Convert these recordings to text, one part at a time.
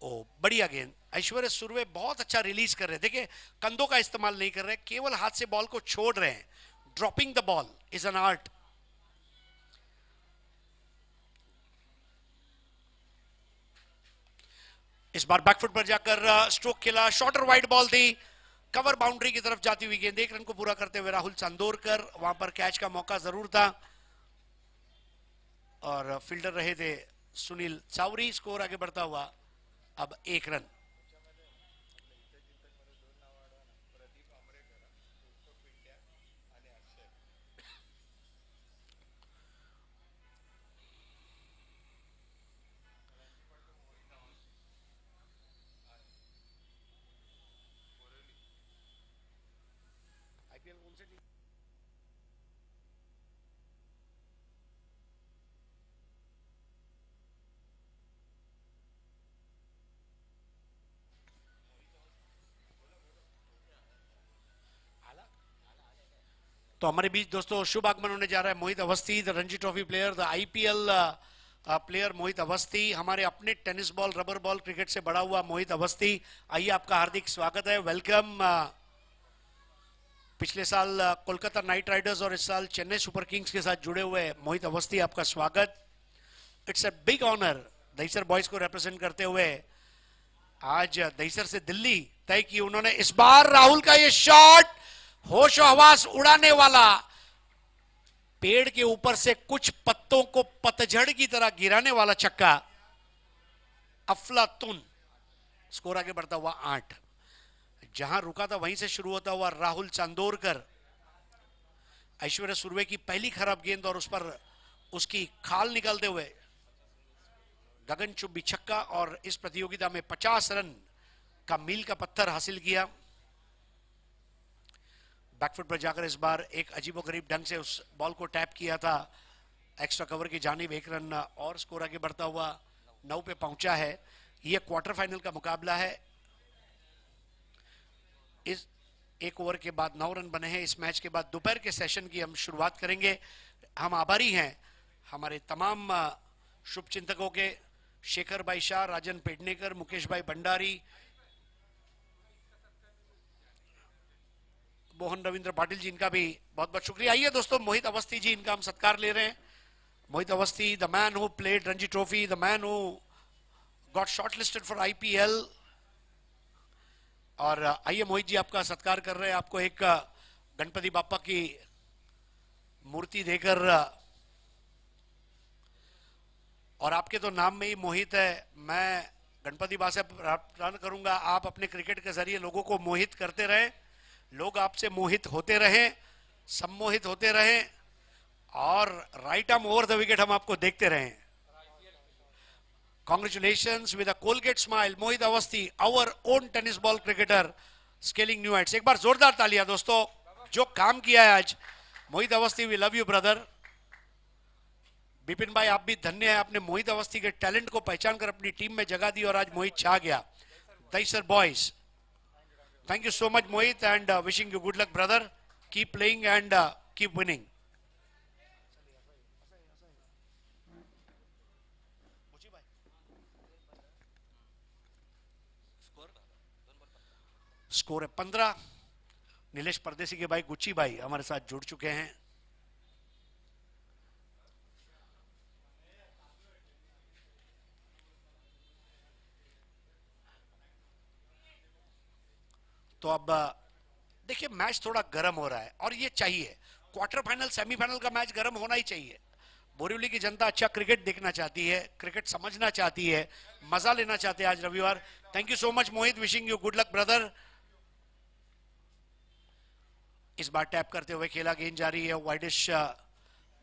ओ बढ़िया गेंद। ऐश्वर्या सुरवे बहुत अच्छा रिलीज कर रहे हैं, देखिए कंधों का इस्तेमाल नहीं कर रहे, केवल हाथ से बॉल को छोड़ रहे हैं। Dropping the ball is an art. इस बार बैकफुट पर जाकर स्ट्रोक खेला, शॉर्टर वाइड बॉल थी, कवर बाउंड्री की तरफ जाती हुई गेंद। 1 रन को पूरा करते हुए राहुल चांदोरकर, वहां पर कैच का मौका जरूर था और फील्डर रहे थे सुनील चावरी। स्कोर आगे बढ़ता हुआ अब 1 रन। तो हमारे बीच दोस्तों शुभ आगमन होने जा रहा है Mohit Awasthi, the Ranji trophy player, the IPL player Mohit Awasthi, हमारे अपने tennis ball rubber ball cricket से बड़ा हुआ मोहित अवस्थी। आइए, आपका हार्दिक स्वागत है, वेलकम। पिछले साल कोलकाता नाइट राइडर्स और इस साल चेन्नई सुपर किंग्स के साथ जुड़े हुए मोहित अवस्थी, आपका स्वागत। It's a big honour Dahisar boys को रिप्रेजेंट करते हुए आज दहीसर से दिल्ली तय की उन्होंने। इस बार राहुल का ये शॉट होशो हवास उड़ाने वाला, पेड़ के ऊपर से कुछ पत्तों को पतझड़ की तरह गिराने वाला छक्का, अफलातुन। स्कोर आगे बढ़ता हुआ 8। जहां रुका था वहीं से शुरू होता हुआ राहुल चांदोरकर, ऐश्वर्या सुरवे की पहली खराब गेंद और उस पर उसकी खाल निकालते हुए गगनचुंबी छक्का और इस प्रतियोगिता में 50 रन का मील का पत्थर हासिल किया। बैकफुट पर जाकर इस बार एक अजीबोगरीब ढंग से उस बॉल को टैप किया था एक्स्ट्रा कवर की जानिब। 1 रन और स्कोर आगे बढ़ता हुआ 9 पे पहुंचा है। यह क्वार्टर फाइनल का मुकाबला है। इस 1 ओवर के बाद 9 रन बने हैं। इस मैच के बाद दोपहर के सेशन की हम शुरुआत करेंगे। हम आभारी हैं हमारे तमाम शुभ चिंतकों के, शेखर भाई शाह, राजन पेडनेकर, मुकेश भाई भंडारी, मोहन रविंद्र पाटिल जी, इनका भी बहुत बहुत शुक्रिया। आइए दोस्तों, मोहित अवस्थी जी, इनका हम सत्कार ले रहे हैं। Mohit Awasthi, the man who played Ranji trophy, the man who got shortlisted for IPL. और आइए मोहित जी, आपका सत्कार कर रहे हैं। आपको एक गणपति बापा की मूर्ति देकर, और आपके तो नाम में ही मोहित है, मैं गणपति बा से प्रार्थना करूंगा आप अपने क्रिकेट के जरिए लोगों को मोहित करते रहें, लोग आपसे मोहित होते रहें, सम्मोहित होते रहें और right arm over the wicket हम आपको देखते रहें। Congratulations with a Colgate smile, Mohit Awasthi, our own tennis ball cricketer, scaling new heights। एक बार जोरदार तालियां दोस्तों, जो काम किया है आज Mohit Awasthi. We love you brother. Bipin भाई, आप भी धन्य है, आपने मोहित अवस्थी के टैलेंट को पहचान कर अपनी टीम में जगह दी और आज मोहित छा गया। Dahisar boys, thank you so much Mohit and wishing you good luck brother. Keep playing and keep winning. Score है 15। नीलेश परदेसी के भाई गुच्ची भाई हमारे साथ जुड़ चुके हैं। तो अब देखिए, मैच थोड़ा गर्म हो रहा है और ये चाहिए। क्वार्टर फाइनल सेमीफाइनल का मैच गर्म होना ही चाहिए। बोरीवली की जनता अच्छा क्रिकेट देखना चाहती है, क्रिकेट समझना चाहती है, मजा लेना चाहते हैं आज रविवार। Thank you so much Mohit, wishing you good luck brother. इस बार टैप करते हुए खेला, गेंद जारी है वाइडिश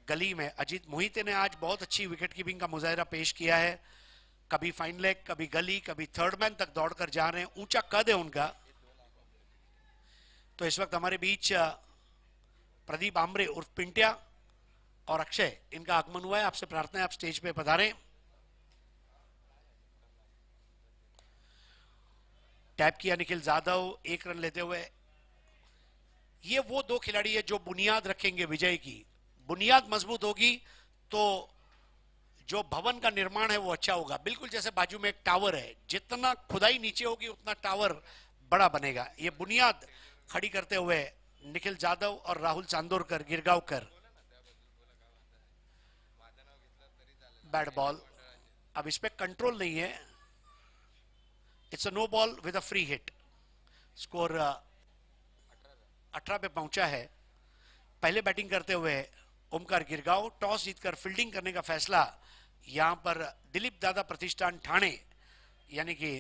गली में। अजीत मोहिते ने आज बहुत अच्छी विकेट कीपिंग का मुजाहिरा पेश किया है। कभी फाइन लेग, कभी गली, कभी थर्ड मैन तक दौड़कर जा रहे हैं। ऊंचा कद है उनका। तो इस वक्त हमारे बीच प्रदीप आमरे उर्फ पिंटिया और अक्षय, इनका आगमन हुआ है। आपसे प्रार्थना है आप स्टेज पे पधारें। टैप किया निखिल जाधव 1 रन लेते हुए। ये वो 2 खिलाड़ी है जो बुनियाद रखेंगे विजय की। बुनियाद मजबूत होगी तो जो भवन का निर्माण है वो अच्छा होगा। बिल्कुल जैसे बाजू में एक टावर है, जितना खुदाई नीचे होगी उतना टावर बड़ा बनेगा। ये बुनियाद खड़ी करते हुए निखिल जाधव और राहुल चांदोरकर गिरगांवकर। बैट बॉल, अब इस पे कंट्रोल नहीं है। It's a no ball with a free hit. Score 18 पे पहुंचा है। पहले बैटिंग करते हुए ओमकार गिरगांव, टॉस जीतकर फील्डिंग करने का फैसला यहां पर दिलीप दादा प्रतिष्ठान ठाणे यानी कि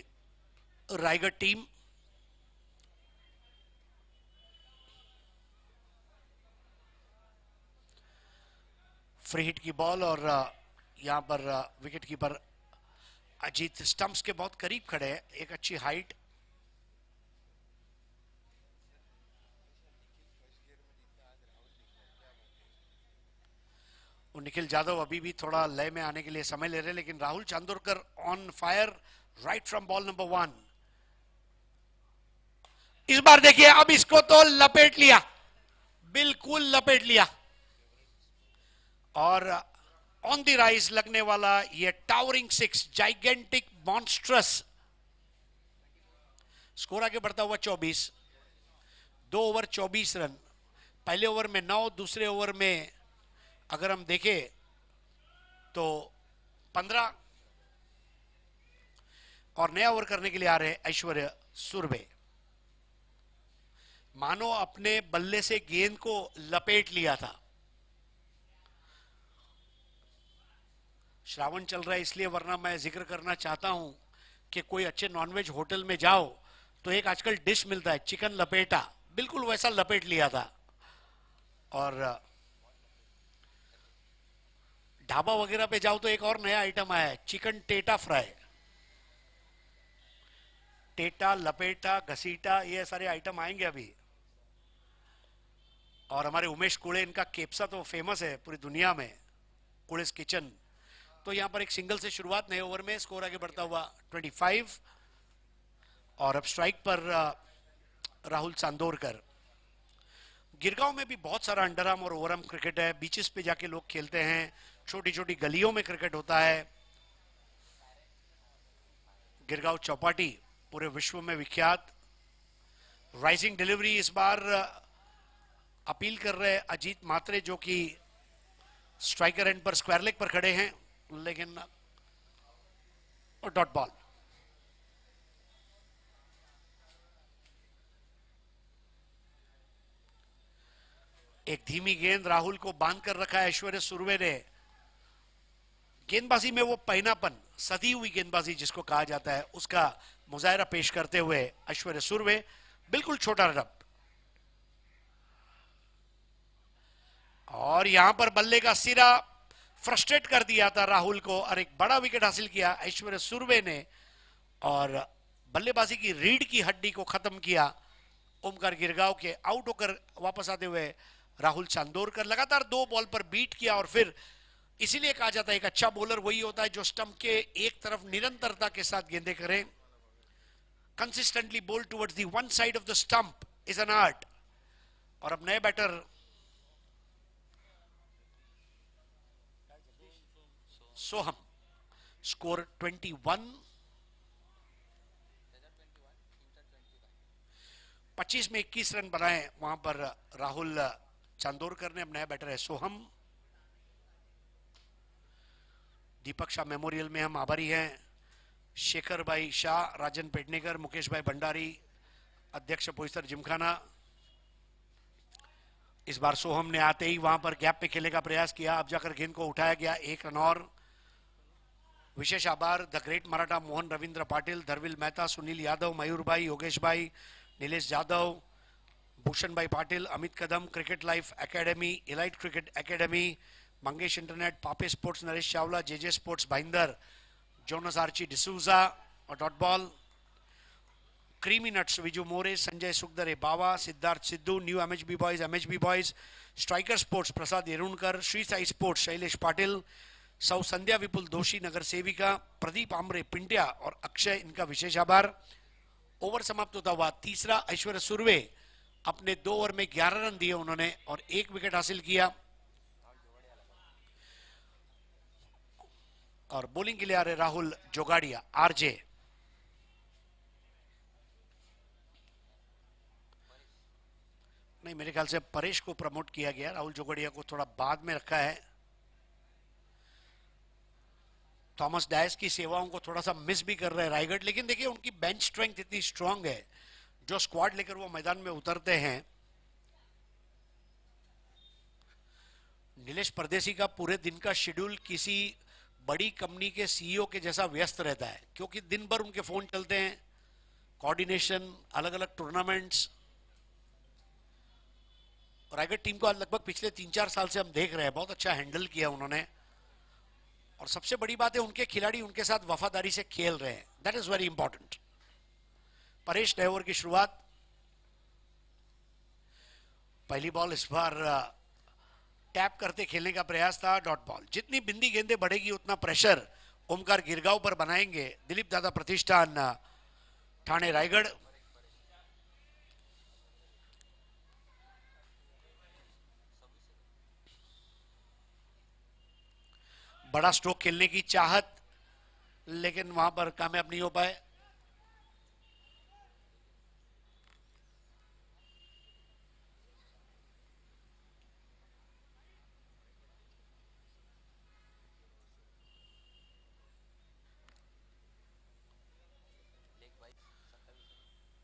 रायगढ़ टीम। फ्री हिट की बॉल और यहां पर विकेट कीपर अजीत स्टंप्स के बहुत करीब खड़े हैं, एक अच्छी हाइट। निखिल जाधव अभी भी थोड़ा लय में आने के लिए समय ले रहे हैं, लेकिन Rahul Chandorkar on fire right from ball number 1। इस बार देखिए, अब इसको तो लपेट लिया, बिल्कुल लपेट लिया। और ऑन द राइज लगने वाला ये टावरिंग 6, जाइगेंटिक मॉन्स्ट्रस। स्कोर आगे बढ़ता हुआ 24। 2 ओवर 24 रन। पहले ओवर में 9, दूसरे ओवर में अगर हम देखें तो 15। और नया ओवर करने के लिए आ रहे ऐश्वर्या सुरभे। मानो अपने बल्ले से गेंद को लपेट लिया था। श्रावण चल रहा है इसलिए, वरना मैं जिक्र करना चाहता हूं कि कोई अच्छे नॉनवेज होटल में जाओ तो एक आजकल डिश मिलता है चिकन लपेटा, बिल्कुल वैसा लपेट लिया था। और ढाबा वगैरह पे जाओ तो एक और नया आइटम आया है, चिकन टेटा फ्राई। टेटा, लपेटा, घसीटा, ये सारे आइटम आएंगे अभी। और हमारे उमेश कुड़े, इनका केपसा तो फेमस है पूरी दुनिया में, कुड़ेस किचन। तो यहां पर एक सिंगल से शुरुआत नए ओवर में। स्कोर आगे बढ़ता हुआ 25। और अब स्ट्राइक पर राहुल चांदोरकर। गिरगांव में भी बहुत सारा अंडरआर्म और ओवरआर्म क्रिकेट है। बीचेस पे जाके लोग खेलते हैं, छोटी छोटी गलियों में क्रिकेट होता है। गिरगांव चौपाटी पूरे विश्व में विख्यात। राइजिंग डिलीवरी इस बार अपील कर रहे अजीत मात्रे, जो कि स्ट्राइकर एंड पर स्क्वायर लेग पर खड़े हैं, लेकिन डॉट बॉल। एक धीमी गेंद राहुल को बांध कर रखा है ऐश्वर्या सुरवे ने। गेंदबाजी में वो पहनापन, सदी हुई गेंदबाजी जिसको कहा जाता है, उसका मुजाहरा पेश करते हुए ऐश्वर्या सुरवे। बिल्कुल छोटा रन। और यहां पर बल्ले का सिरा फ्रस्ट्रेट कर दिया था राहुल को, और एक बड़ा विकेट हासिल किया ऐश्वर्या सुरवे ने। और बल्लेबाजी की रीढ़ की हड्डी को खत्म किया ओमकार गिरगांव के। आउट होकर वापस आते हुए राहुल चांदोरकर लगातार 2 बॉल पर बीट किया। और फिर इसीलिए कहा जाता है एक अच्छा बॉलर वही होता है जो स्टंप के एक तरफ निरंतरता के साथ गेंदें करे। कंसिस्टेंटली बोल towards the one side of the stump is an art. और अब नए बैटर सोहम। स्कोर 21। 25 में 21 रन बनाए वहां पर राहुल चांदोरकर ने। अब नया बैटर है सोहम। दीपक शाह मेमोरियल में हम आभारी हैं शेखर भाई शाह, राजन पेडनेकर, मुकेश भाई भंडारी, अध्यक्ष पोइसर जिमखाना। इस बार सोहम ने आते ही वहां पर गैप पे खेलने का प्रयास किया, अब जाकर गेंद को उठाया गया। 1 रन और। विशेष आभार द ग्रेट मराठा मोहन रविंद्र पाटिल, धरविल मेहता, सुनील यादव, मयूर भाई, योगेश भाई, नीलेश जाधव, भूषण भाई Patil, Amit Kadam, cricket life academy, elite cricket academy, Mangesh internet, Pape sports Naresh Chawla, JJ sports Bhayandar, Jonas Archie D'Souza. और dot ball creamy nuts Viju More, Sanjay Sukhdare Bawa, Siddharth Sidhu, new MHB boys, striker sports Prasad Yerunkar, Shri Sai sports Shailesh Patil, सौ संध्या विपुल दोषी नगर सेविका, प्रदीप आमरे पिंटिया और अक्षय, इनका विशेष आभार। ओवर समाप्त होता हुआ तीसरा। ऐश्वर्या सुरवे अपने 2 ओवर में 11 रन दिए उन्होंने और 1 विकेट हासिल किया। और बॉलिंग के लिए आ रहे राहुल जोगाड़िया, आरजे। नहीं, मेरे ख्याल से परेश को प्रमोट किया गया, राहुल जोगाड़िया को थोड़ा बाद में रखा है। थॉमस डायस की सेवाओं को थोड़ा सा मिस भी कर रहे हैं रायगढ़, लेकिन देखिए उनकी बेंच स्ट्रेंथ इतनी स्ट्रांग है, जो स्क्वाड लेकर वो मैदान में उतरते हैं। नीलेश परदेसी का पूरे दिन का शेड्यूल किसी बड़ी कंपनी के सीईओ के जैसा व्यस्त रहता है, क्योंकि दिन भर उनके फोन चलते हैं, कोऑर्डिनेशन, अलग अलग टूर्नामेंट्स। रायगढ़ टीम को लगभग पिछले 3-4 साल से हम देख रहे हैं, बहुत अच्छा हैंडल किया उन्होंने। और सबसे बड़ी बात है, उनके खिलाड़ी उनके साथ वफादारी से खेल रहे हैं, that is very important. Paresh नए ओवर की शुरुआत, पहली बॉल इस बार टैप करते खेलने का प्रयास था, डॉट बॉल। जितनी बिंदी गेंदे बढ़ेगी उतना प्रेशर ओमकार गिरगांव पर बनाएंगे दिलीप दादा प्रतिष्ठान ठाणे रायगढ़। बड़ा स्ट्रोक खेलने की चाहत, लेकिन वहां पर कामयाब नहीं हो पाए।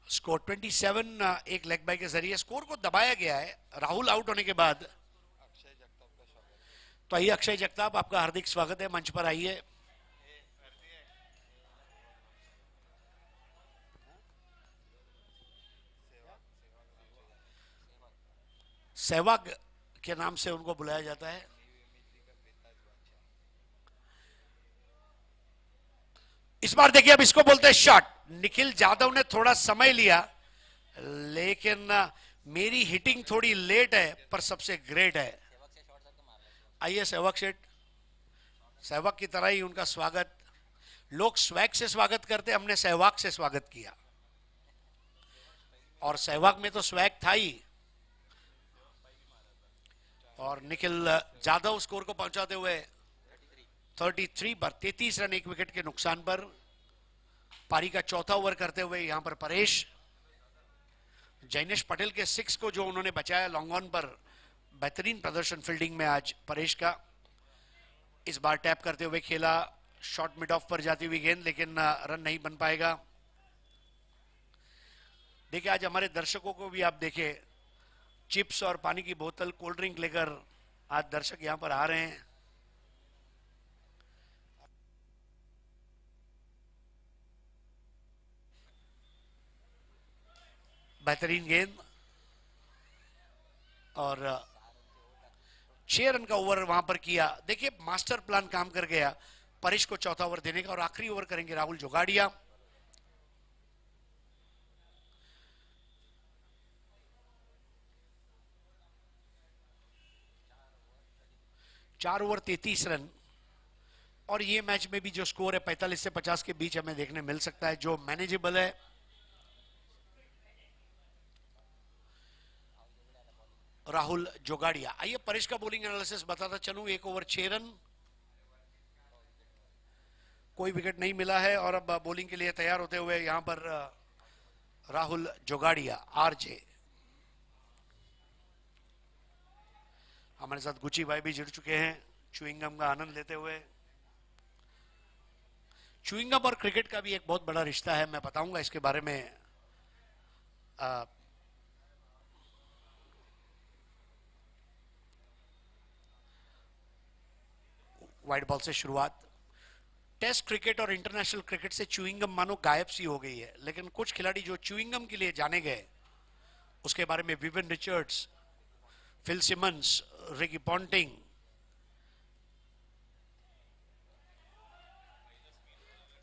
स्कोर 27, एक लेग बाय के जरिए स्कोर को दबाया गया है राहुल आउट होने के बाद। तो आइए अक्षय जगताप, आपका हार्दिक स्वागत है, मंच पर आइए। सहवाग के नाम से उनको बुलाया जाता है। इस बार देखिए, अब इसको बोलते हैं शॉट। निखिल जाधव ने थोड़ा समय लिया, लेकिन मेरी हिटिंग थोड़ी लेट है पर सबसे ग्रेट है। आइए सहवाग शेठ, सहवाग की तरह ही उनका स्वागत। लोग स्वैग से स्वागत करते, हमने सहवाग से स्वागत किया, और सहवाग में तो स्वैग था ही। और निखिल जाधव स्कोर को पहुंचाते हुए 33 पर 33 रन, 1 विकेट के नुकसान पर। पारी का चौथा ओवर करते हुए यहां पर परेश, जैनेश पटेल के 6 को जो उन्होंने बचाया लॉन्ग ऑन पर, बेहतरीन प्रदर्शन फील्डिंग में आज परेश का। इस बार टैप करते हुए खेला, शॉर्ट मिड ऑफ पर जाती हुई गेंद, लेकिन रन नहीं बन पाएगा। देखिए आज हमारे दर्शकों को भी आप देखें, चिप्स और पानी की बोतल, कोल्ड ड्रिंक लेकर आज दर्शक यहां पर आ रहे हैं। बेहतरीन गेंद, और 6 रन का ओवर वहां पर किया। देखिए मास्टर प्लान काम कर गया परेश को चौथा ओवर देने का, और आखिरी ओवर करेंगे राहुल जोगाड़िया। चार ओवर 33 रन, और ये मैच में भी जो स्कोर है 45 से 50 के बीच हमें देखने मिल सकता है, जो मैनेजेबल है। राहुल जोगाड़िया। आइए परेश का बॉलिंग एनालिसिस बताता चलूं। 1 ओवर 6 रन, कोई विकेट नहीं मिला है, और अब बॉलिंग के लिए तैयार होते हुए यहां पर राहुल जोगाड़िया, आरजे। हमारे साथ गुची भाई भी जुड़ चुके हैं, च्युइंगम का आनंद लेते हुए। च्युइंगम और क्रिकेट का भी एक बहुत बड़ा रिश्ता है, मैं बताऊंगा इसके बारे में। वाइड बॉल से शुरुआत। टेस्ट क्रिकेट और इंटरनेशनल क्रिकेट से च्युइंगम मानो गायब सी हो गई है, लेकिन कुछ खिलाड़ी जो च्युइंगम के लिए जाने गए, उसके बारे में Vivian Richards, Phil Simmons, Ricky Ponting,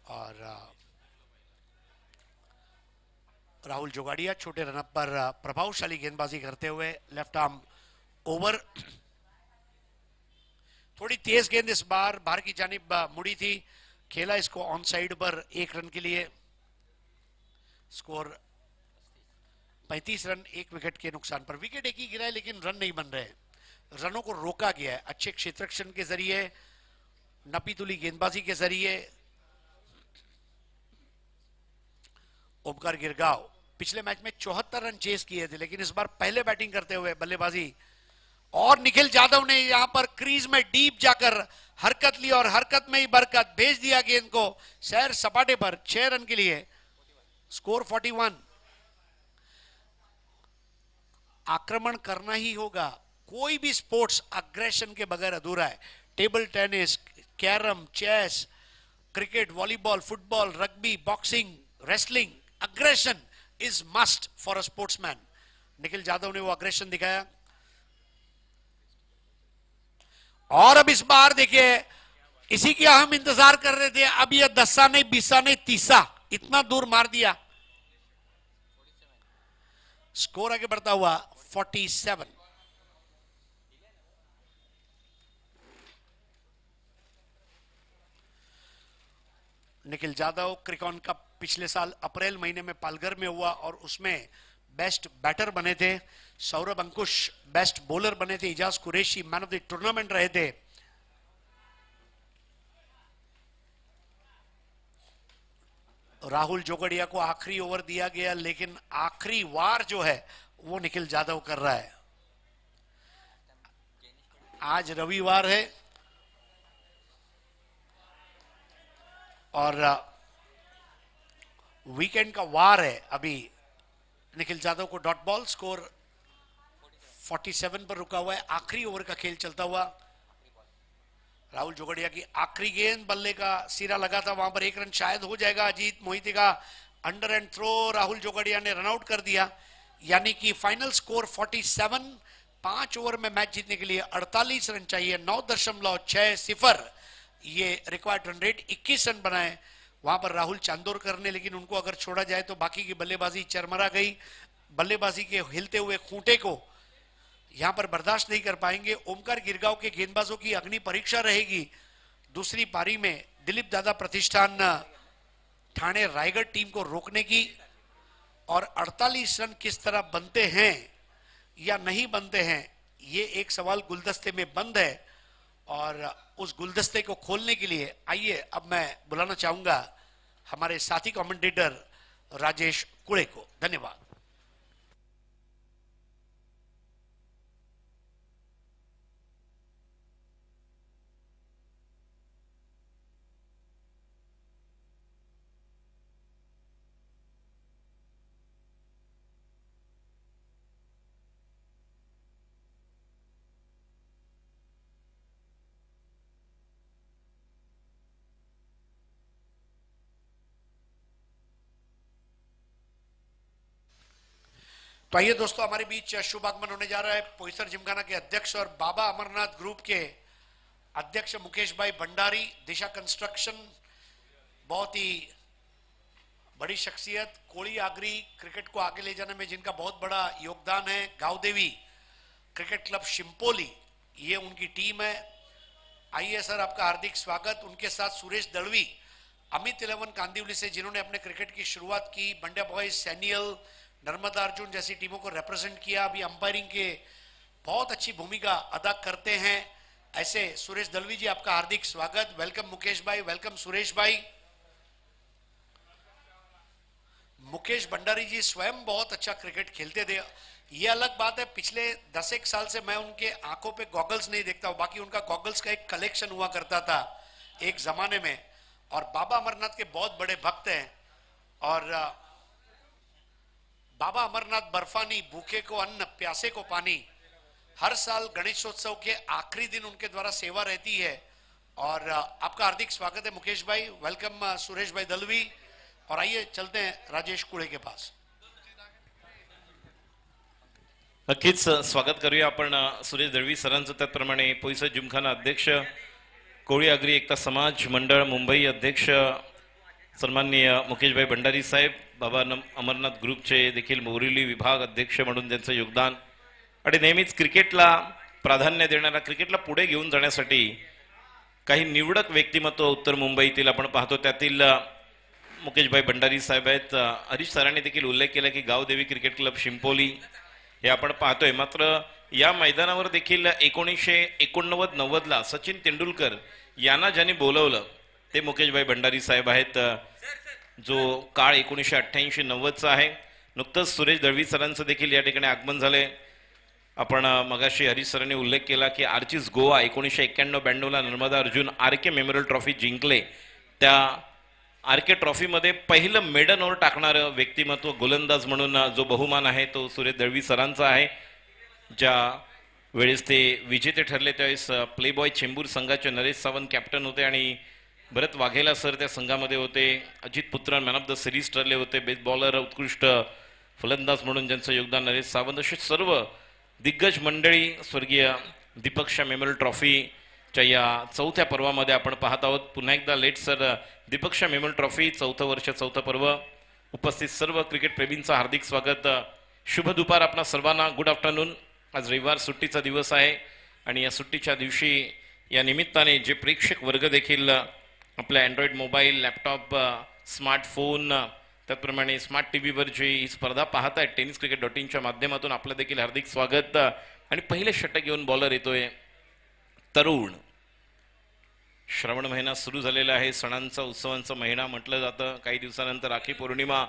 और राहुल जोगाड़िया छोटे रनअप पर प्रभावशाली गेंदबाजी करते हुए लेफ्ट आर्म ओवर। थोड़ी तेज गेंद इस बार बाहर की जानिब मुड़ी थी, खेला इसको ऑन साइड पर 1 रन के लिए। स्कोर 35 रन, 1 विकेट के नुकसान पर। विकेट एक ही गिरा है, लेकिन रन नहीं बन रहे, रनों को रोका गया है अच्छे क्षेत्ररक्षण के जरिए। नपीतुली गेंदबाजी के जरिए ओमकार गिरगांव पिछले मैच में 74 रन चेस किए थे, लेकिन इस बार पहले बैटिंग करते हुए बल्लेबाजी, और निखिल यादव ने यहां पर क्रीज में डीप जाकर हरकत ली और हरकत में ही बरकत, भेज दिया गेंद को सैर सपाटे पर 6 रन के लिए। स्कोर 41। आक्रमण करना ही होगा, कोई भी स्पोर्ट्स अग्रेशन के बगैर अधूरा है। Table tennis, carrom, chess, cricket, volleyball, football, rugby, boxing, wrestling, aggression is must for a sportsman. Nikhil Yadav ने वो अग्रेशन दिखाया। और अब इस बार देखिए, इसी की हम इंतजार कर रहे थे। अब ये 10 नहीं 20 नहीं 30 इतना दूर मार दिया। स्कोर आगे बढ़ता हुआ 47। निखिल यादव क्रिकॉन कप पिछले साल अप्रैल महीने में पालघर में हुआ और उसमें बेस्ट बैटर बने थे। सौरभ अंकुश बेस्ट बॉलर बने थे। Ijaz Qureshi man of the tournament रहे थे। राहुल जोगड़िया को आखिरी ओवर दिया गया, लेकिन आखिरी वार जो है वो निखिल यादव कर रहा है। आज रविवार है और वीकेंड का वार है। अभी Nikhil Yadav co dot ball, score 47 पर रुका हुआ है। आखिरी ओवर का खेल चलता हुआ। राहुल जोगड़िया की आखिरी गेंद, बल्ले का सिरा लगा था, वहां पर 1 रन शायद हो जाएगा। अजीत मोहिते का अंडर एंड थ्रो, राहुल जोगड़िया ने रनआउट कर दिया। यानी कि फाइनल स्कोर 47। 5 ओवर में मैच जीतने के लिए 48 रन चाहिए। 9.60 ये रिक्वायर्ड रन रेट। 21 रन बनाए वहां पर राहुल चांदोरकर ने, लेकिन उनको अगर छोड़ा जाए तो बाकी की बल्लेबाजी चरमरा गई। बल्लेबाजी के हिलते हुए खूंटे को यहां पर बर्दाश्त नहीं कर पाएंगे। ओमकार गिरगांव के गेंदबाजों की अग्नि परीक्षा रहेगी दूसरी पारी में। दिलीप दादा प्रतिष्ठान ठाणे रायगढ़ टीम को रोकने की, और 48 रन किस तरह बनते हैं या नहीं बनते हैं, ये एक सवाल गुलदस्ते में बंद है। और उस गुलदस्ते को खोलने के लिए आइए अब मैं बुलाना चाहूंगा हमारे साथी कमेंटेटर राजेश कुड़े को। धन्यवाद। तो आइए दोस्तों, हमारे बीच शुभ आगमन होने जा रहा है पोईसर जिमखाना के अध्यक्ष और बाबा अमरनाथ ग्रुप के अध्यक्ष मुकेश भाई भंडारी। दिशा कंस्ट्रक्शन बहुत ही बड़ी शख्सियत, कोड़ी आगरी क्रिकेट को आगे ले जाने में जिनका बहुत बड़ा योगदान है। गांवदेवी क्रिकेट क्लब शिंपोली, ये उनकी टीम है। आइए सर, आपका हार्दिक स्वागत। उनके साथ सुरेश दलवी, अमित 11 कांदिवली से, जिन्होंने अपने क्रिकेट की शुरुआत की। बंड्या बॉयज, सैनियल, नर्मदा अर्जुन जैसी टीमों को रिप्रेजेंट किया। अभी अंपायरिंग के बहुत अच्छी भूमिका अदा करते हैं। ऐसे सुरेश दलवी जी, आपका हार्दिक स्वागत। वेलकम मुकेश भाई, वेलकम सुरेश भाई। मुकेश भंडारी जी स्वयं बहुत अच्छा क्रिकेट खेलते थे। ये अलग बात है, पिछले 10 साल से मैं उनके आंखों पे गॉगल्स नहीं देखता हूं, बाकी उनका गॉगल्स का एक कलेक्शन हुआ करता था एक जमाने में। और बाबा अमरनाथ के बहुत बड़े भक्त हैं। और बाबा अमरनाथ बर्फानी, भूखे को अन्न, प्यासे को पानी। हर साल गणेशोत्सव के आखिरी दिन उनके द्वारा सेवा रहती है। और आपका हार्दिक स्वागत है मुकेश भाई। वेलकम सुरेश भाई दलवी। और आइए चलते हैं राजेश कुळे के पास। नक्कीच स्वागत करूया आपण सुरेश दळवी सरांचं। त्याचप्रमाणे पोईसर जिमखाना अध्यक्ष, कोळी आगरी एकता समाज मंडळ मुंबई अध्यक्ष सन्माननीय मुकेशभाई भंडारी साहेब, बाबा अमरनाथ ग्रुपचे देखील मोरिली विभाग अध्यक्ष म्हणून त्यांचं योगदान, आणि नेहमीच क्रिकेटला प्राधान्य देणारा, क्रिकेटला पुढे घेऊन जाण्यासाठी काही निवडक व्यक्तिमत्व उत्तर मुंबईतील आपण पाहतो, त्यातील मुकेशभाई भंडारी साहेब आहेत। हरीश सरांनी देखील उल्लेख केला की गावदेवी क्रिकेट क्लब शिंपोली हे आपण पाहतोय। मात्र या मैदानावर देखील 1989-90 ला सचिन तेंडुलकर यांना ज्यांनी बोलवलं ते मुकेशभाई भंडारी साहेब आहेत, जो काळ 1988-90चा आहे. नुकतंच सुरेश दळवी सरांचं देखील या ठिकाणी आगमन झालंय. आपण मगाशी हरीश सरांनी उल्लेख केला की आर्चिस गोवा 1991-92ला नर्मदा अर्जुन आर के मेमोरियल ट्रॉफी जिंकले. त्या आर के ट्रॉफीमध्ये पहिलं मेडन ओव्हर टाकणारं व्यक्तिमत्व गोलंदाज म्हणून जो बहुमान आहे तो सुरेश दळवी सरांचा आहे. ज्या वेळेस ते विजेते ठरले त्यावेळेस प्लेबॉय चेंबूर संघाचे नरेश सावंत कॅप्टन होते आणि भरत वाघेला सर त्या संघामध्ये होते. अजित पुत्रान मॅन ऑफ द सिरीज ठरले होते. बेस्ट बॉलर उत्कृष्ट फलंदाज म्हणून ज्यांचं योगदान नरेश सावंत, असे सर्व दिग्गज मंडळी स्वर्गीय दीपक शाह मेमोरियल ट्रॉफीच्या या चौथ्या पर्वामध्ये आपण पाहत आहोत. पुन्हा एकदा लेट सर दीपक शाह मेमोरियल ट्रॉफी चौथं वर्ष चौथं पर्व. उपस्थित सर्व क्रिकेट प्रेमींचं हार्दिक स्वागत. शुभ दुपार आपणा सर्वांना. Good afternoon. आज रविवार सुट्टीचा दिवस आहे आणि या सुट्टीच्या दिवशी या निमित्ताने जे प्रेक्षक वर्ग देखील आपल्या अँड्रॉइड मोबाईल, लॅपटॉप, स्मार्टफोन, त्याचप्रमाणे स्मार्ट टी व्हीवर जी ही स्पर्धा पाहत आहेत tenniscricket.in माध्यमातून, आपलं देखील हार्दिक स्वागत. आणि पहिले षटक घेऊन बॉलर येतोय तरुण. श्रावण महिना सुरू झालेला आहे. सणांचा उत्सवांचा महिना म्हटलं जातं. काही दिवसानंतर राखी पौर्णिमा.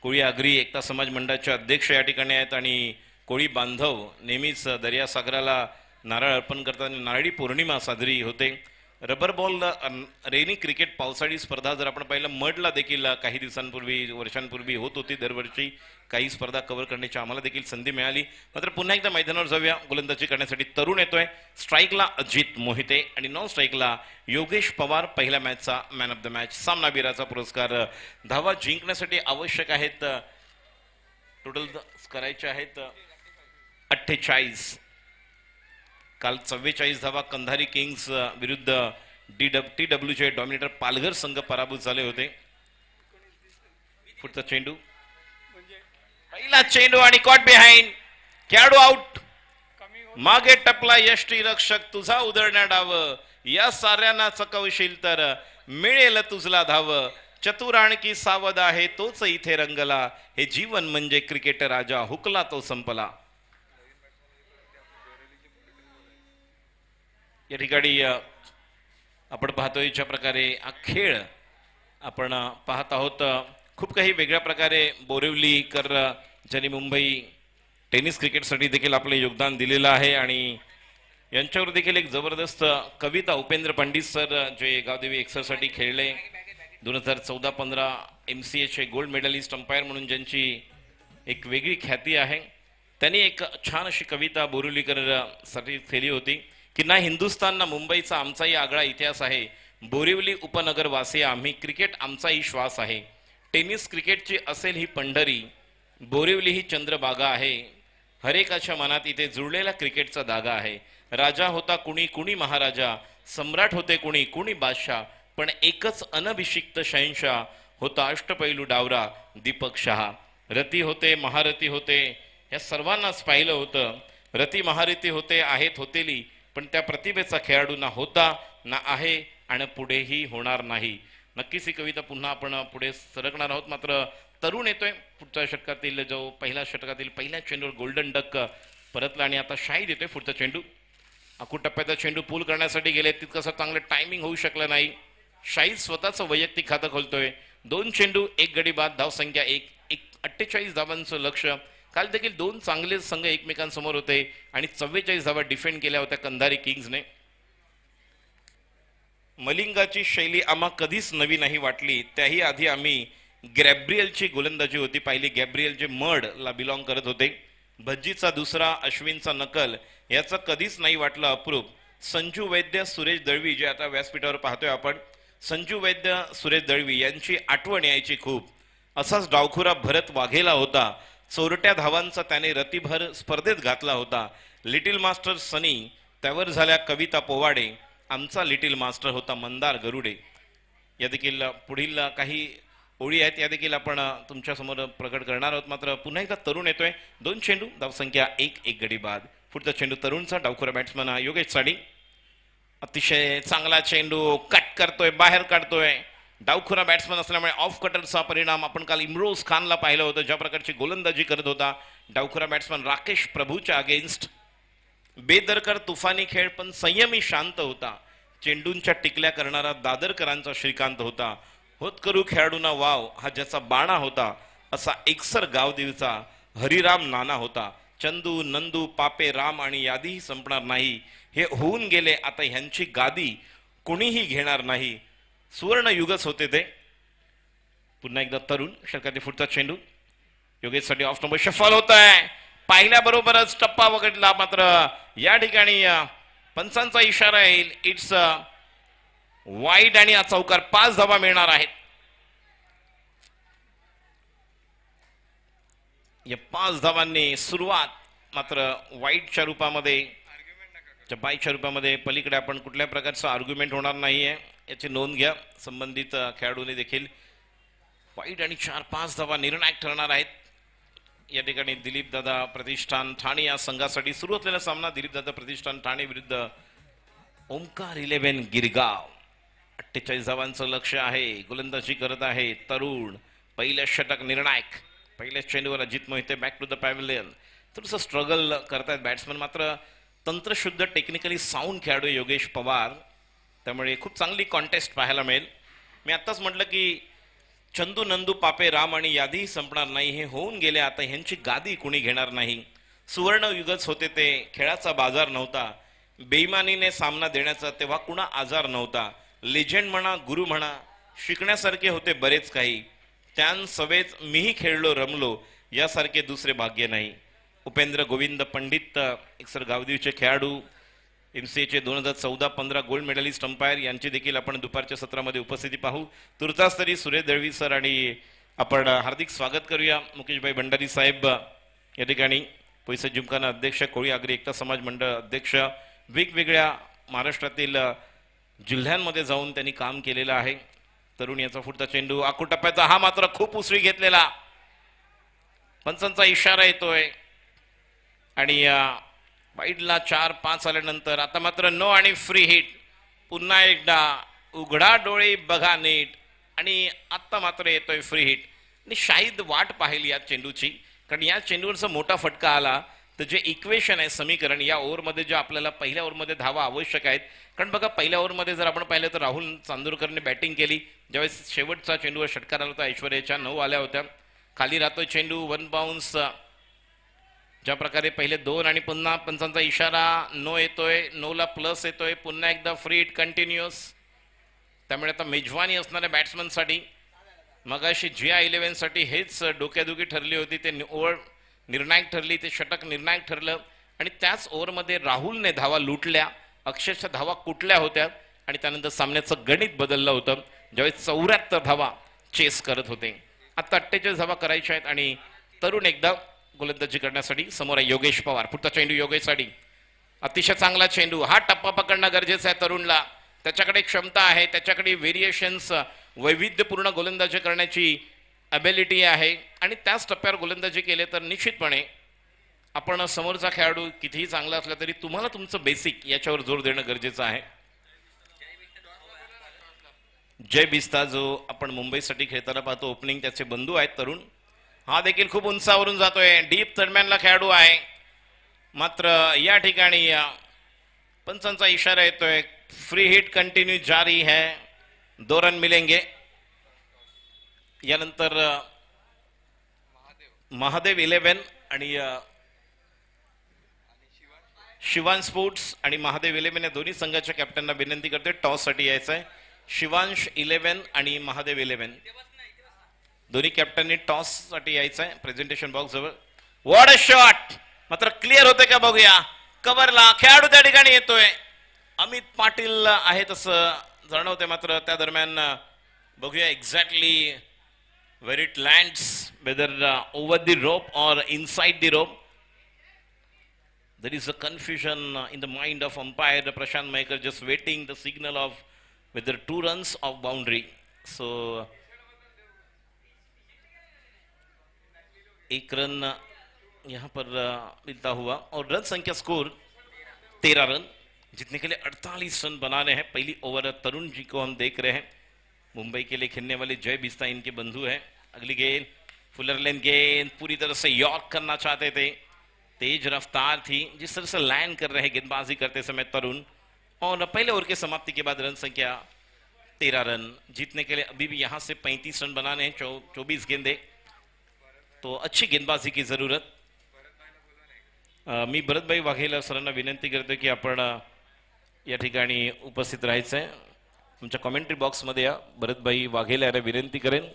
कोळी आगरी एकता समाज मंडळाचे अध्यक्ष या ठिकाणी आहेत आणि कोळी बांधव नेहमीच दर्यासागराला नारळ अर्पण करतात आणि नारळी पौर्णिमा साजरी होते. रबर बॉल रेनी क्रिकेट पावसाळी स्पर्धा जर आपण पाहिलं मडला देखील काही दिवसांपूर्वी वर्षांपूर्वी होत होती. दरवर्षी काही स्पर्धा कव्हर करण्याची आम्हाला देखील संधी मिळाली. मात्र पुन्हा एकदा मैदानावर जाऊया. गोलंदाजी करण्यासाठी तरुण येतोय. स्ट्राईकला अजित मोहिते आणि नॉन स्ट्राईकला योगेश पवार. पहिल्या मॅचचा मॅन ऑफ द मॅच, सामनावीराचा पुरस्कार. धावा जिंकण्यासाठी आवश्यक आहेत, टोटल करायचे आहेत 48. काल 44 धावा कंधारी किंग्स विरुद्ध TWचे डॉमिनेटर पालघर संघ पराभूत झाले होते. पुढचा चेंडू, पहिला चेंडू आणि कॉट बिहाइंड. खेळाडू आउट. मागे टपला यष्टी रक्षक. तुझा उधळण्या डाव. या साऱ्यांना चकवशील तर मिळेल तुझला धाव. चतुर आणखी सावध आहे तोच इथे रंगला. हे जीवन म्हणजे क्रिकेट राजा. हुकला तो संपला. या ठिकाणी आपण पाहतोय ज्या प्रकारे हा खेळ आपण पाहत आहोत. खूप काही वेगळ्या प्रकारे बोरिवलीकर ज्यांनी मुंबई टेनिस क्रिकेटसाठी देखील आपले योगदान दिलेलं आहे आणि यांच्यावर देखील एक जबरदस्त कविता. उपेंद्र पंडित सर जे गावदेवी एक्सरसाठी खेळले. 2014-15 MCAचे गोल्ड मेडलिस्ट अंपायर म्हणून ज्यांची एक वेगळी ख्याती आहे, त्यांनी एक छान अशी कविता बोरिवलीकर साठी केली होती की ना हिंदुस्थान ना मुंबईचा आमचाही आगळा इतिहास आहे. बोरिवली उपनगर वासी आम्ही. क्रिकेट आमचाही श्वास आहे. टेनिस क्रिकेटची असेल ही पंढरी. बोरिवली ही चंद्रबागा आहे. हरेकाच्या मनात इथे जुळलेला क्रिकेटचा दागा आहे. राजा होता कुणी कुणी महाराजा. सम्राट होते कुणी कुणी बादशाह. पण एकच अनभिषिक्त शहंशाह होता अष्टपैलू डावरा दीपक शहा. रती होते महारथी होते या सर्वांनाच पाहिलं होतं. रती महारथी होते आहेत होतेली, पण त्या प्रतिभेचा खेळाडू ना होता ना आहे आणि पुढेही होणार नाही. नक्कीच ही कविता पुन्हा आपण पुढे सरकणार आहोत. मात्र तरुण येतोय पुढच्या षटकातील, जो पहिल्या षटकातील पहिल्या चेंडूवर गोल्डन डक परतला आणि आता शाही देतोय. पुढचा चेंडू अकू टप्प्याचा चेंडू पूल करण्यासाठी गेले, तितकंसं चांगलं टायमिंग होऊ शकलं नाही. शाही स्वतःचं वैयक्तिक खातं खोलतोय. 2 चेंडू 1 गडी बाद. धावसंख्या 48 धावांचं लक्ष. काल देखील 2 चांगले संघ एकमेकांसमोर होते आणि 44 धावा डिफेंड केल्या होत्या कंधारी किंग्सने. मलिंगाची शैली आम्हा कधीच नवी नाही वाटली. त्याही आधी आम्ही गॅब्रियलची गोलंदाजी होती पाहिली. गॅब्रियल जे मडला बिलॉंग करत होते. भज्जीचा दुसरा, अश्विनचा नकल याचं कधीच नाही वाटलं अप्रूप. संजू वैद्य, सुरेश दळवी जे आता व्यासपीठावर पाहतोय आपण. संजू वैद्य, सुरेश दळवी यांची आठवण यायची खूप. असाच डावखुरा भरत वाघेला होता. चोरट्या धावांचा त्याने रतीभर स्पर्धेत घातला होता. लिटिल मास्टर सनी, त्यावर झाल्या कविता पोवाडे. आमचा लिटिल मास्टर होता मंदार गरुडे. या देखील पुढील काही ओळी आहेत, या देखील आपण तुमच्या समोर प्रकट करणार आहोत. मात्र पुन्हा एकदा तरुण येतोय. 2 चेंडू, धावसंख्या 1 गडी बाद. पुढचा चेंडू तरुणचा. डावखुरा बॅट्समन योगेश साडी. अतिशय चांगला चेंडू कट करतोय, बाहेर काढतोय. डावखुरा बॅट्समन असल्यामुळे ऑफ कटरचा परिणाम आपण काल इम्रोज खानला पाहिलं होतं, ज्या प्रकारची गोलंदाजी करत होता डावखुरा बॅट्समन राकेश प्रभूच्या अगेन्स्ट. बेदरकार तुफानी खेळ पण संयमी शांत होता. चेंडूंच्या टिकल्या करणारा दादरकरांचा श्रीकांत होता. होतकरू खेळाडूंना वाव हा ज्याचा बाणा होता, असा एकसर गावदेवीचा हरिराम नाना होता. चंदू नंदू पापे राम आणि यादीही संपणार नाही. हे होऊन गेले आता ह्यांची गादी कोणीही घेणार नाही. सुवर्ण युगच होते ते. पुन्हा एकदा तरुण षटकातील पुढचा चेंडू योगेशसाठी ऑफ नंबर शफल होत आहे. पाहिल्याबरोबरच टप्पा वगळला, मात्र या ठिकाणी पंचांचा इशारा येईल. इट्स वाईड आणि चौकार 5 धावा मिळणार आहेत. या 5 धावांनी सुरुवात मात्र वाईडच्या रूपामध्ये, बाईच्या रूपामध्ये पलीकडे आपण कुठल्या प्रकारचा आर्ग्युमेंट होणार नाहीये याची नोंद घ्या संबंधित खेळाडूंनी देखील. वाईट आणि 4-5 धावा निर्णायक ठरणार आहेत. या ठिकाणी दिलीप दादा प्रतिष्ठान ठाणे या संघासाठी सुरू असलेला सामना दिलीप दादा प्रतिष्ठान ठाणे विरुद्ध ओमकार 11 गिरगाव. 48 धावांचं लक्ष आहे. गोलंदाजी करत आहे तरुण. पहिल्या षटक निर्णायक. पहिल्या चेंडूवर Ajit Mohite back to the pavilion. थोडंसं स्ट्रगल करतायत बॅट्समन, मात्र तंत्रशुद्ध टेक्निकली साऊंड खेळाडू योगेश पवार, त्यामुळे खूप चांगली कॉन्टेस्ट पाहायला मिळेल. मी आत्ताच म्हटलं की चंदू नंदू पापे राम आणि यादीही संपणार नाही. हे होऊन गेले आता ह्यांची गादी कुणी घेणार नाही. सुवर्ण युगच होते ते. खेळाचा बाजार नव्हता. बेईमानीने सामना देण्याचा तेव्हा कुणा आजार नव्हता. लेजेंड म्हणा गुरु म्हणा शिकण्यासारखे होते बरेच काही. त्यां सवेच मीही खेळलो रमलो यासारखे दुसरे भाग्य नाही. उपेंद्र गोविंद पंडित एकसर गावदेवीचे खेळाडू, MCAचे 2014-15 गोल्ड मेडलिस्ट अंपायर यांची देखील आपण दुपारच्या सत्रामध्ये उपस्थिती पाहू. तुर्तास तरी सुरेश दळवी सर आणि आपण हार्दिक स्वागत करूया मुकेशभाई भंडारी साहेब या ठिकाणी. पैसे जिमखाना अध्यक्ष, कोळी आगरी एकता समाज मंडळ अध्यक्ष, वेगवेगळ्या महाराष्ट्रातील जिल्ह्यांमध्ये जाऊन त्यांनी काम केलेलं आहे. तरुण याचा पुढचा चेंडू आकुटप्प्याचा, हा मात्र खूप उसळी घेतलेला. पंचांचा इशारा येतोय आणि वाईडला 4-5 आल्यानंतर आता मात्र नो आणि फ्री हिट. पुन्हा एकदा उघडा डोळे बघा नीट आणि आता मात्र येतोय फ्री हिट. आणि शाहीद वाट पाहिली या चेंडूची, कारण या चेंडूवरचा मोठा फटका आला तर जे इक्वेशन आहे समीकरण या ओव्हरमध्ये जे आपल्याला पहिल्या ओव्हरमध्ये धावा आवश्यक आहेत. कारण बघा पहिल्या ओव्हरमध्ये जर आपण पाहिलं तर राहुल चांदूरकरने बॅटिंग केली. ज्यावेळेस शेवटचा चेंडूवर षटकार आला होता ऐश्वर्याच्या 9 आल्या होत्या. खाली राहतोय चेंडू 1 बाउन्स. ज्या प्रकारे पहिले 2 आणि पुन्हा पंचांचा इशारा नो येतोय, 9ला प्लस येतोय. पुन्हा एकदा फ्री हिट कंटिन्युअस. त्यामुळे आता मेजवानी असणाऱ्या बॅट्समनसाठी मगाशी GI11 साठी हेच डोक्यादुखी ठरली होती. ते ओव्हर निर्णायक ठरली, ते षटक निर्णायक ठरलं आणि त्याच ओव्हरमध्ये राहुलने धावा लुटल्या. अक्षरशः धावा कुठल्या होत्या आणि त्यानंतर सामन्याचं गणित बदललं होतं. ज्यावेळेस 74 धावा चेस करत होते. आता 48 धावा करायच्या आहेत आणि तरुण एकदा गोलंदाजी करण्यासाठी समोर आहे योगेश पवार. पुढचा चेंडू योगेशसाठी अतिशय चांगला चेंडू. हा टप्पा पकडणं गरजेचं आहे तरुणला. त्याच्याकडे क्षमता आहे, त्याच्याकडे व्हेरिएशन्स वैविध्यपूर्ण गोलंदाजी करण्याची ॲबिलिटी आहे आणि त्याच टप्प्यावर गोलंदाजी केले तर निश्चितपणे आपण समोरचा खेळाडू कितीही चांगला असला तरी तुम्हाला तुमचं बेसिक याच्यावर जोर देणं गरजेचं आहे. जय बिस्ता जो आपण मुंबईसाठी खेळताना पाहतो ओपनिंग, त्याचे बंधू आहेत तरुण. हा देखील खूप उंचावरून जातोय. डीप दरम्यानला खेळाडू आहे, मात्र या ठिकाणी पंचांचा इशारा येतोय. फ्री हिट कंटिन्यू जारी है, 2 रन मिलेंगे. यानंतर महादेव 11 आणि शिवांश स्पोर्ट्स आणि महादेव 11 या दोन्ही संघाच्या कॅप्टनना विनंती करते टॉस साठी यायचं आहे. शिवांश 11 आणि महादेव 11 दोन्ही कॅप्टननी टॉस साठी यायचं आहे प्रेझेंटेशन बॉक्स जवळ. व्हॉट अ शॉट, मात्र क्लिअर होते का बघूया. कव्हरला खेळाडू त्या ठिकाणी येतोय. अमित पाटील आहे तसं जाणवते, मात्र त्या दरम्यान बघूया exactly where it lands, whether over the rope or inside the rope. There is a confusion in the mind of umpire Prashant Mahekar, just waiting the signal of whether 2 runs of boundary. So 1 run यहाँ पर मिलता हुआ और run संख्या score 13 run, जितने के लिए 48 run बनाने हैं. पहली ओवर तरुण जी को हम देख रहे हैं. मुंबई के लिए खेलने वाले जय बिस्ता इनके बंधु हैं. अगली गेंद फुलर लेन गेंद पूरी तरह से यॉर्क करना चाहते थे. तेज रफ्तार थी जिस तरह से लैंड कर रहे हैं गेंदबाजी करते समय तरुण. और पहले ओवर के समाप्ति के बाद रन संख्या 13 रन। जीतने के लिए अभी भी यहां से 35 रन बनाने हैं, 24 गेंदे, तो अच्छी गेंदबाजी की जरूरत। मी भरतभाई वाघेला सरांना विनंती करतो की आपण या ठिकाणी उपस्थित राहायचं आहे। तुमच्या कमेंट्री बॉक्समध्ये या, भरतभाई वाघेला यांना विनंती करेन।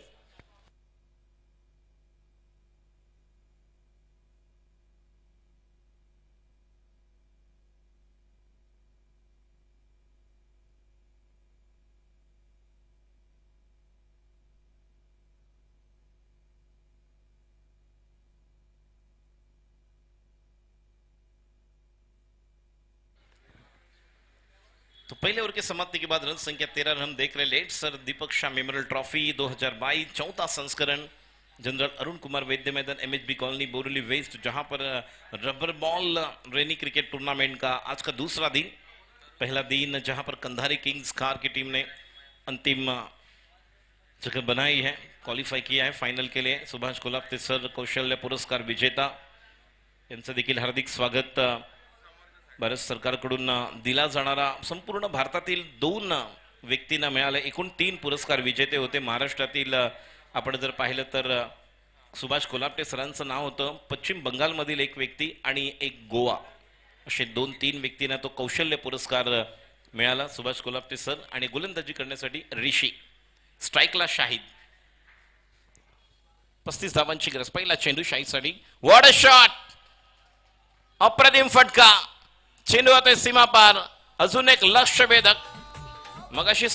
तो पहले ओवर के समाप्ति के बाद रन संख्या 13 रन हम देख रहे लेट सर दीपक शाह मेमोरियल ट्रॉफी 2022 चौथा संस्करण, जनरल अरुण कुमार वैद्य मैदान, एमएचबी कॉलोनी, बोरीवली वेस्ट, जहां पर रबर बॉल रेनी क्रिकेट टूर्नामेंट का आज का दूसरा दिन, पहला दिन जहां पर कंधारी किंग्स कार की टीम ने अंतिम जगह बनाई है, क्वालिफाई किया है फाइनल के लिए। सुभाष कोल्हापते सर कौशल्य पुरस्कार विजेता यांचं देखील हार्दिक स्वागत। भारत सरकारकडून दिला जाणारा संपूर्ण भारतातील 2 व्यक्तींना मिळाले, एकूण 3 पुरस्कार विजेते होते। महाराष्ट्रातील आपण जर पाहिलं तर सुभाष कोल्हापटे सरांचं नाव होतं, पश्चिम बंगालमधील एक व्यक्ती आणि एक गोवा, असे 2-3 व्यक्तींना तो कौशल्य पुरस्कार मिळाला। सुभाष कोल्हापटे सर आणि गोलंदाजी करण्यासाठी ऋषी, स्ट्राईकला शाहिद। 35 धावांची गरज, पहिला चेंडू शाहिदसाठी, व्हाट अ शॉट, अप्रतिम फटका, चेंडू आता सीमा पार, अजून एक लक्ष्य भेदक। मगाशी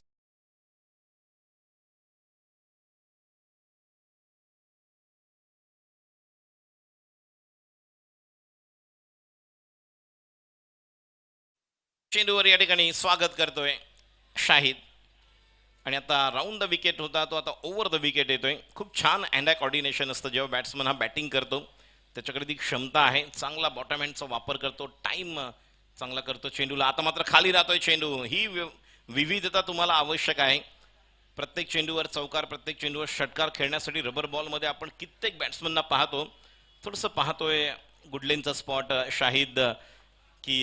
चेंडूवर या ठिकाणी स्वागत करतोय शाहिद, आणि आता राऊंड द विकेट होता तो आता ओव्हर द विकेट येतोय। खूप छान हँड आय कोऑर्डिनेशन असतं जेव्हा बॅट्समन हा बॅटिंग करतो, त्याच्याकडे ती क्षमता आहे, चांगला बॉटम हँडचा वापर करतो, टाइम चांगला करतो चेंडूला। आता मात्र खाली राहतोय चेंडू, ही विविधता तुम्हाला आवश्यक आहे। प्रत्येक चेंडूवर चौकार, प्रत्येक चेंडूवर षटकार खेळण्यासाठी रबर बॉलमध्ये आपण कित्येक बॅट्समनना पाहतो। थोडंसं पाहतोय गुडलेनचा स्पॉट शाहिद कि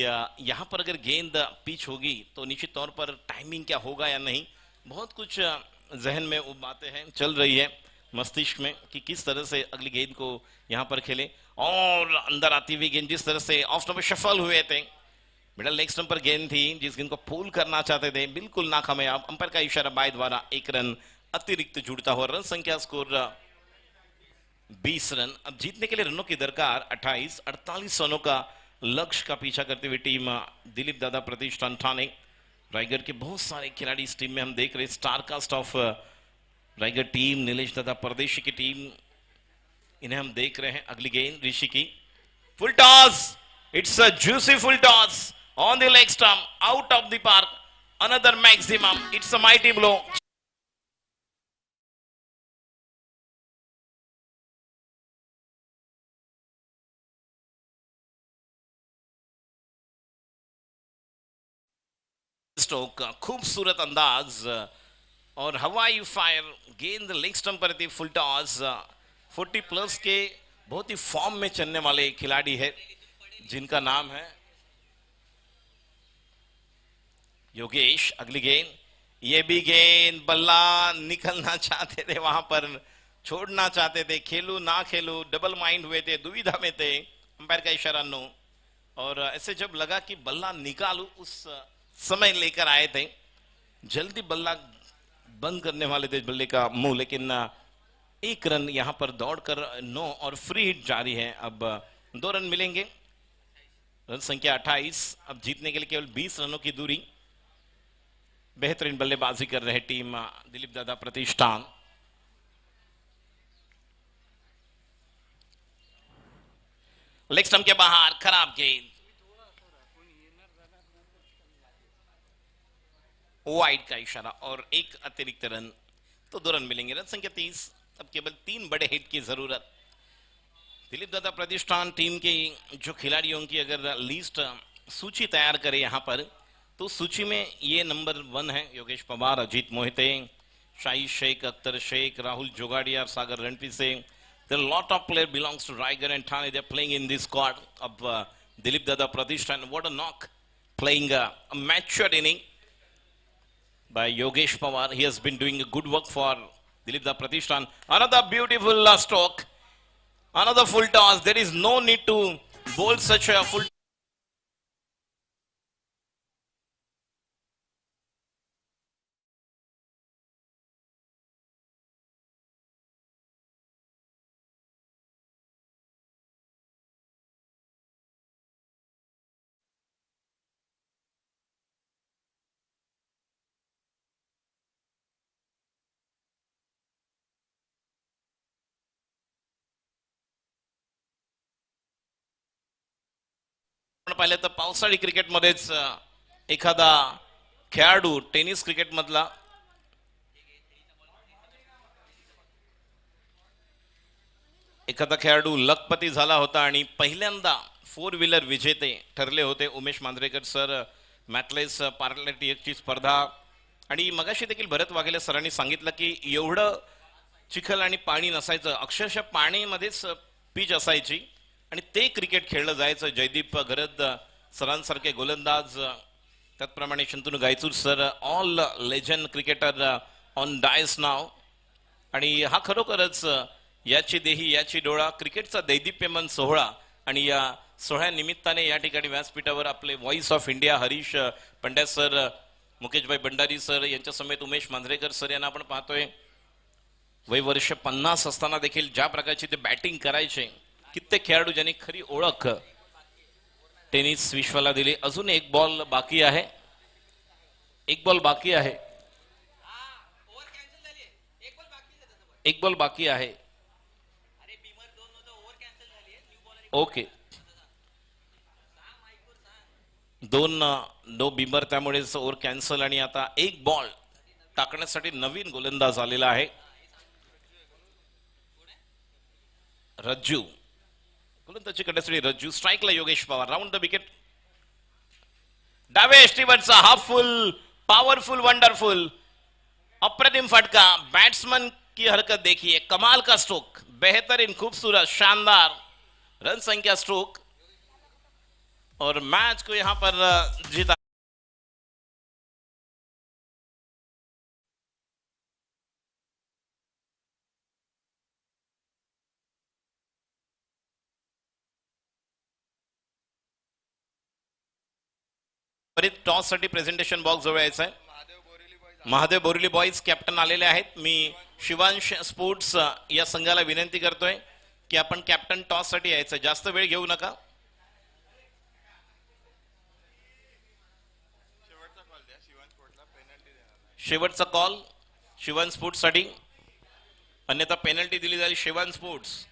यहाँ पर अगर गेंद पिच होगी तो निश्चित तौर पर टाइमिंग क्या होगा या नहीं, बहुत कुछ जहन में वो बातें हैं चल रही है मस्तिष्क में कि किस तरह से अगली गेंद को यहाँ पर खेले। और अंदर आती हुई गेंद जिस तरह से ऑफ स्टंप पे शफल हुए थे, मिडल लेग स्टंप पर गेंद थी जिस गेंद को पुल करना चाहते थे, बिल्कुल नाकामयाब। अंपायर का इशारा बाय द्वारा 1 रन अतिरिक्त जुड़ता हुआ। रन संख्या स्कोर 20 रन। अब जीतने के लिए रनों की दरकार 28, 48 रनों का लक्ष्य का पीछा करते हुए टीम दिलीप दादा प्रतिष्ठान ठाणे, रायगढ़ के बहुत सारे खिलाड़ी इस टीम में हम देख रहे हैं। Star cast of Raigad team, Nilesh Dada Pardeshi की टीम, इन्हें हम देख रहे हैं। अगली गेंद ऋषि की, full toss, it's a juicy full toss on the leg stump, out of the park, another maximum, it's a mighty blow. Stroke, खूबसूरत अंदाज और हवाई फायर, गेंद लेग स्टंप पर थी, फुल टॉस। 40 प्लस के बहुत ही फॉर्म में चलने वाले खिलाड़ी है जिनका नाम है योगेश। अगली गेंद, ये भी गेंद, बल्ला निकलना चाहते थे, वहां पर छोड़ना चाहते थे, खेलू ना खेलू, डबल माइंड हुए थे, दुविधा में थे। अंपायर का इशारा नो, और ऐसे जब लगा कि बल्ला निकालू उस समय लेकर आए थे, जल्दी बल्ला बंद करने वाले थे बल्ले का मुंह, लेकिन 1 रन यहां पर दौड़कर 9 और फ्री हिट जारी है। अब 2 रन मिलेंगे। रन संख्या 28। अब जीतने के लिए केवल 20 रनों की दूरी। बेहतरीन बल्लेबाजी कर रहे टीम दिलीप दादा प्रतिष्ठान। लेग स्टंप के बाहर खराब गेंद, वाइड का इशारा और 1 अतिरिक्त रन, तो 2 रन मिलेंगे। रन संख्या 30। अब केवल 3 बड़े हिट की जरूरत। दिलीप दादा प्रतिष्ठान टीम के जो खिलाड़ियों की अगर लिस्ट सूची तैयार करे यहां पर, तो सूची में ये नंबर 1 है योगेश पवार, अजीत मोहिते, शाही शेख, अख्तर शेख, राहुल जोगाड़िया, सागर रणपीत Singh. There are a lot of players belongs to Raigarh and Thane. They are playing in this squad of Dilip Dada Pratishthan. What a knock! playing a mature inning by Yogesh Pawar. He has been doing a good work for Dilip Da Pratishthan. Another beautiful stroke. Another full toss. There is no need to bowl such a full. आपण पाहिलं तर पावसाळी क्रिकेटमध्येच एखादा खेळाडू tennis क्रिकेटमधला एखादा खेळाडू लखपती झाला होता आणि पहिल्यांदा 4 व्हीलर विजेते ठरले होते उमेश मांजरेकर सर. मॅथलेस पार्लॅटियरची स्पर्धा आणि मगाशी देखील भरत वाघेले सरांनी सांगितलं की एवढं चिखल आणि पाणी नसायचं, अक्षरशः पाणीमध्येच पिच असायची आणि ते क्रिकेट खेळलं जायचं. जयदीप गरद सरांसारखे गोलंदाज, त्याचप्रमाणे Shantanu Gaichur sir, all legend cricketer on dais नाव. आणि हा खरोखरच याची देही याची डोळा क्रिकेटचा दैदिप्यमान सोहळा. आणि या सोहळ्यानिमित्ताने या ठिकाणी व्यासपीठावर आपले voice of India Harish Pandya sir, Mukeshbhai Bhandari sir यांच्या समेत उमेश मांजरेकर सर यांना आपण पाहतोय. वय वर्ष 50 असताना देखील ज्या प्रकारची ते बॅटिंग करायचे, कित्येक खेळाडू ज्यांनी खरी ओळख टेनिस विश्वाला दिली. अजून एक बॉल बाकी आहे, एक बॉल बाकी आहे, एक बॉल बाकी आहे. ओके, नो बिमर, त्यामुळे ओव्हर कॅन्सल. आणि आता एक बॉल टाकण्यासाठी नवीन गोलंदाज आलेला आहे, रज्जू. गोलंदाजी करण्यासाठी रज्जू. स्ट्राईकला Yogesh Pawar. Round the wicket. डावे एष्टीवरचा हा फुल पावरफुल वंडरफुल अप्रतिम फटका. बैट्समैन की हरकत देखिए, कमाल का स्ट्रोक, बेहतरीन, खूबसूरत, शानदार रन संख्या स्ट्रोक और मैच को यहां पर जीता. टॉस साठी प्रेझेंटेशन बॉक्स जवळ यायचं आहे. महादेव बोरिवली बॉईज कॅप्टन आलेले आहेत. मी शिवांश स्पोर्ट्स या संघाला विनंती करतोय की आपण कॅप्टन टॉस साठी यायचं, जास्त वेळ घेऊ नका. शेवटचा कॉल शिवान स्पोर्ट्स साठी, अन्यथा पेनल्टी दिली जाईल शिवान स्पोर्ट्स.